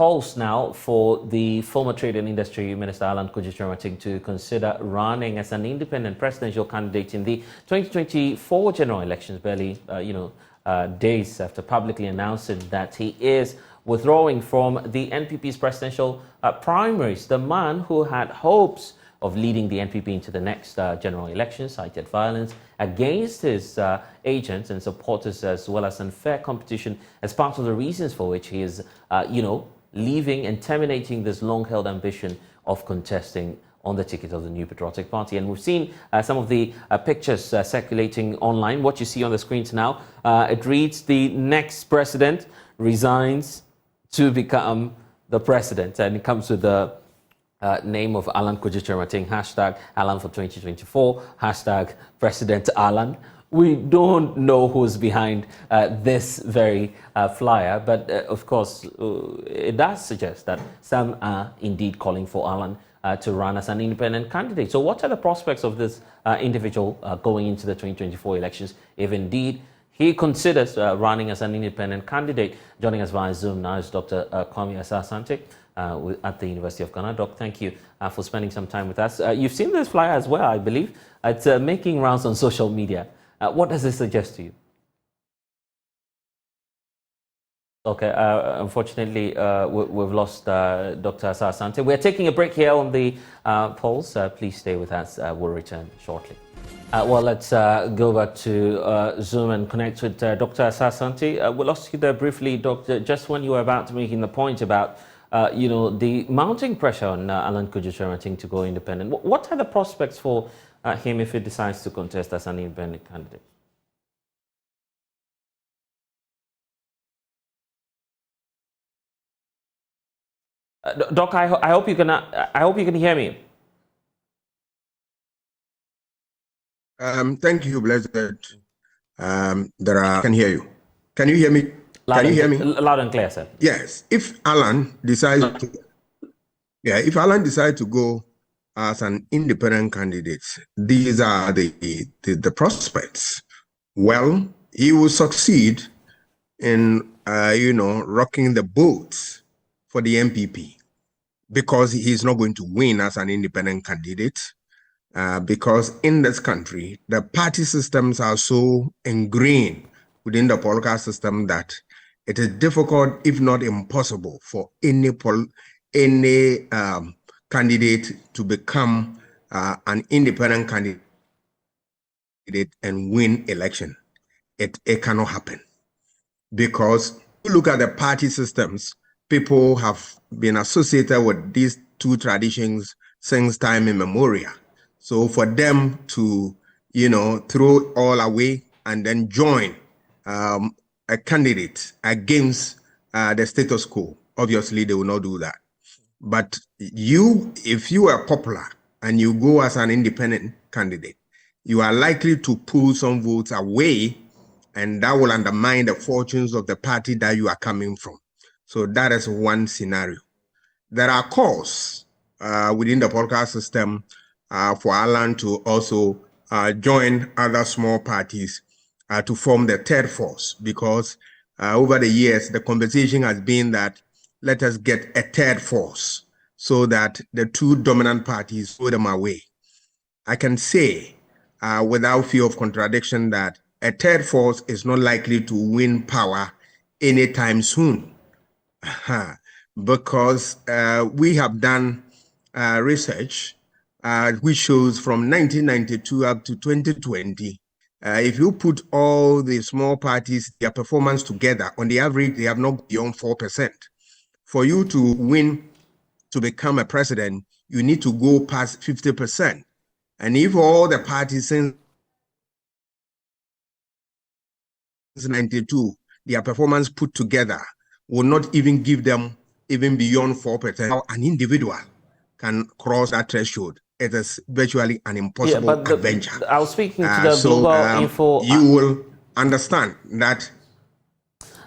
calls now for the former Trade and Industry Minister Alan Kyerematen to consider running as an independent presidential candidate in the 2024 general elections, barely days after publicly announcing that he is withdrawing from the NPP's presidential primaries. The man who had hopes of leading the NPP into the next general election cited violence against his agents and supporters, as well as unfair competition, as part of the reasons for which he is, leaving and terminating this long-held ambition of contesting on the ticket of the new Patriotic Party. And we've seen some of the pictures circulating online. What you see on the screens now, it reads, "The next president resigns to become the president." And it comes with the name of Alan Kyerematen, hashtag Alan for 2024, hashtag President Alan. We don't know who's behind this very flyer, but of course, it does suggest that some are indeed calling for Alan to run as an independent candidate. So what are the prospects of this individual going into the 2024 elections, if indeed he considers running as an independent candidate? Joining us via Zoom now is Dr. Kwame Asante at the University of Ghana. Doc, thank you for spending some time with us. You've seen this flyer as well, I believe. It's making rounds on social media. What does it suggest to you? Okay, unfortunately, we've lost Dr. Asante. We're taking a break here on the polls. Please stay with us. We'll return shortly. Well, let's go back to Zoom and connect with Dr. Asante. We lost you there briefly, Doctor, just when you were about to making the point about the mounting pressure on Alan Kyerematen to go independent. What are the prospects for him if he decides to contest as an independent candidate? Doc, I hope you can hear me. Thank you, Blessed. I can hear you. Can you hear me? Can you hear me? Loud and clear, sir. Yes. If Alan decides to go as an independent candidate, these are the prospects. Well, he will succeed in rocking the boat for the NPP, because he's not going to win as an independent candidate, because in this country the party systems are so ingrained within the political system that it is difficult, if not impossible, for any candidate to become an independent candidate and win election. It cannot happen, because you look at the party systems, people have been associated with these two traditions since time immemorial. So for them to, throw all away and then join a candidate against the status quo, obviously they will not do that. But if you are popular and you go as an independent candidate, you are likely to pull some votes away, and that will undermine the fortunes of the party that you are coming from. So that is one scenario. There are calls within the political system for Alan to also join other small parties to form the third force, because over the years, the conversation has been that let us get a third force so that the two dominant parties throw them away. I can say without fear of contradiction that a third force is not likely to win power anytime soon. Because we have done research which shows from 1992 up to 2020, if you put all the small parties, their performance together, on the average, they have not beyond 4%. For you to win, to become a president, you need to go past 50%. And if all the parties since 1992, their performance put together will not even give them even beyond 4%. How an individual can cross that threshold, it is virtually an impossible adventure. I was speaking to the Global Info. You will understand that.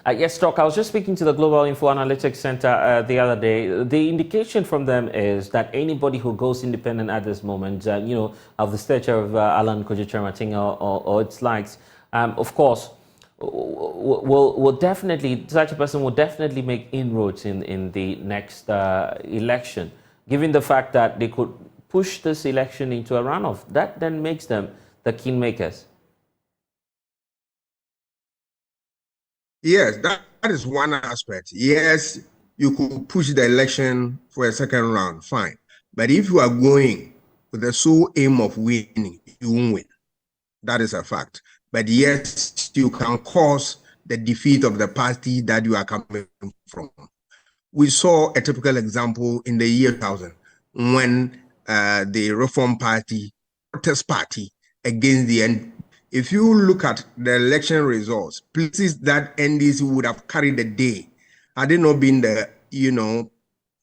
Yes, Doc, I was just speaking to the Global Info Analytics Center the other day. The indication from them is that anybody who goes independent at this moment, of the stature of Alan Kyerematen or its likes, of course, will definitely, such a person will definitely make inroads in the next election, given the fact that they could push this election into a runoff. That then makes them the kingmakers. Yes, that is one aspect. Yes, you could push the election for a second round, fine. But if you are going with the sole aim of winning, you won't win. That is a fact. But yes, you can cause the defeat of the party that you are coming from. We saw a typical example in the year 2000 when the Reform Party, protest party against the NDC. If you look at the election results, places that NDC would have carried the day, had it not been the,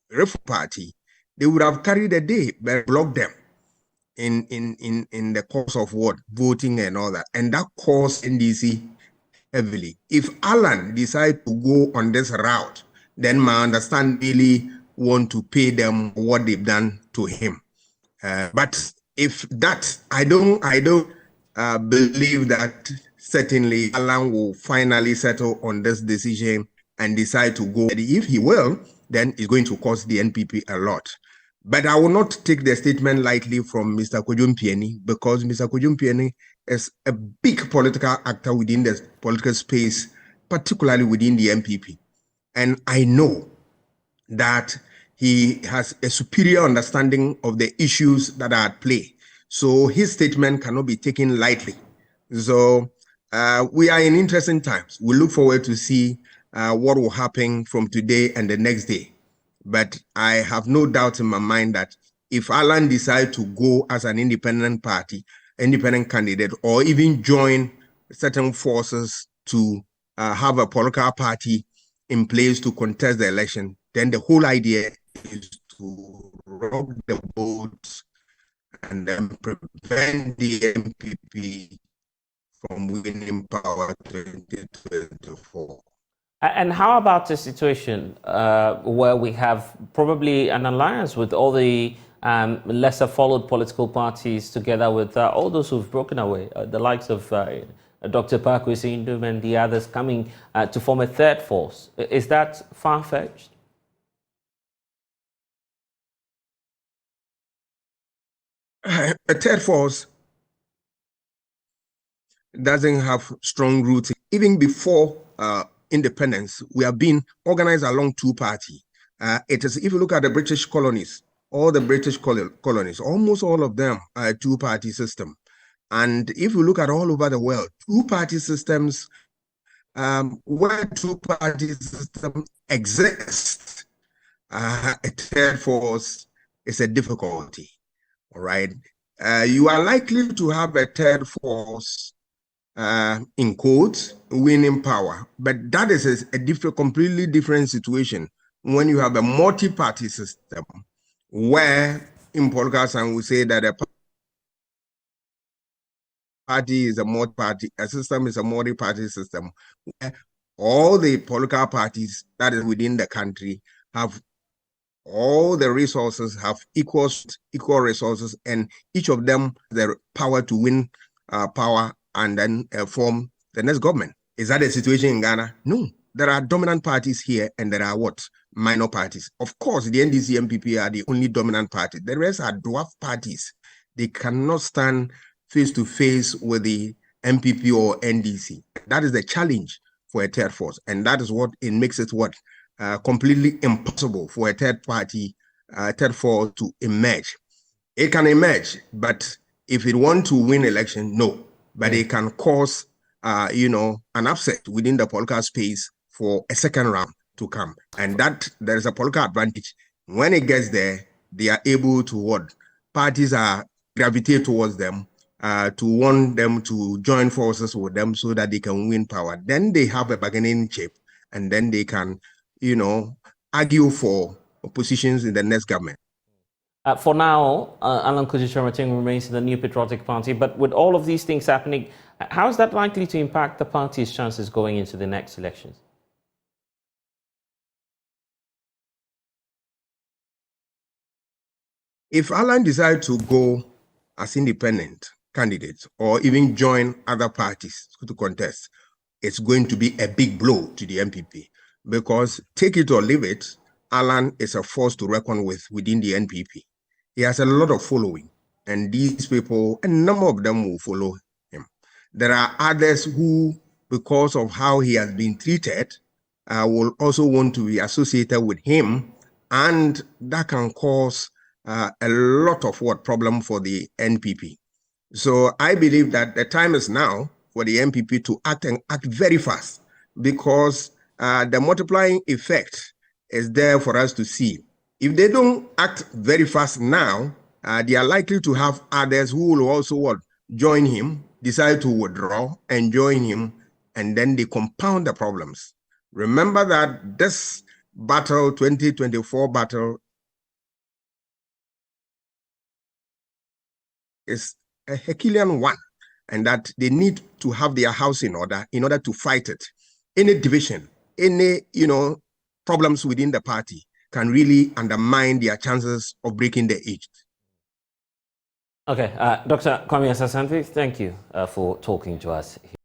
Reform Party, they would have carried the day, but blocked them in the course of what? Voting and all that. And that caused NDC heavily. If Alan decide to go on this route, then my understand really want to pay them what they've done to him. But if that, I don't believe that certainly Alan will finally settle on this decision and decide to go. If he will, then it's going to cost the NPP a lot. But I will not take the statement lightly from Mr. Kyerematen, because Mr. Kyerematen is a big political actor within the political space, particularly within the NPP. And I know that he has a superior understanding of the issues that are at play. So his statement cannot be taken lightly. So we are in interesting times. We look forward to see what will happen from today and the next day. But I have no doubt in my mind that if Alan decides to go as an independent candidate, or even join certain forces to have a political party in place to contest the election, then the whole idea is to rock the boat and then prevent the MPP from winning power 2024. And how about a situation where we have probably an alliance with all the lesser followed political parties, together with all those who've broken away, the likes of Dr. Pakwesi Indum and the others, coming to form a third force? Is that far-fetched? A third force doesn't have strong roots. Even before independence, we have been organized along two parties. It is, if you look at the British colonies, all the British colonies, almost all of them are a two-party system. And if you look at all over the world, two-party systems, where two-party systems exist, a third force is a difficulty. All right. You are likely to have a third force, in quotes, winning power, but that is a completely different situation when you have a multi-party system, where in political science we say that a party is a multi-party, a system is a multi-party system, where all the political parties that is within the country have all the resources, have equal resources, and each of them the power to win power and then form the next government. Is that a situation in Ghana? No. There are dominant parties here and there are what? Minor parties. Of course, the NDC MPP are the only dominant party. The rest are dwarf parties. They cannot stand face to face with the MPP or NDC. That is the challenge for a third force. And that is what it makes it what? Completely impossible for a third force to emerge. It can emerge, but if it want to win election, no. But it can cause, an upset within the political space for a second round to come. And that there is a political advantage. When it gets there, they are able to what? Parties are gravitate towards them, to want them to join forces with them so that they can win power. Then they have a bargaining chip, and then they can argue for positions in the next government. For now, Alan Kyerematen remains in the new Patriotic Party, but with all of these things happening, how is that likely to impact the party's chances going into the next elections? If Alan decides to go as independent candidate or even join other parties to contest, it's going to be a big blow to the NPP, because take it or leave it, Alan is a force to reckon with within the NPP. He has a lot of following, and these people, a number of them will follow him. There are others who, because of how he has been treated, will also want to be associated with him, and that can cause a lot of problem for the NPP. So I believe that the time is now for the NPP to act and act very fast, because the multiplying effect is there for us to see. If they don't act very fast now, they are likely to have others who will also join him, decide to withdraw and join him, and then they compound the problems. Remember that this battle, 2024 battle, is a Herculean one, and that they need to have their house in order to fight it. Any division, any problems within the party can really undermine their chances of breaking the edge. Okay, Dr. Kwame Asante, thank you for talking to us.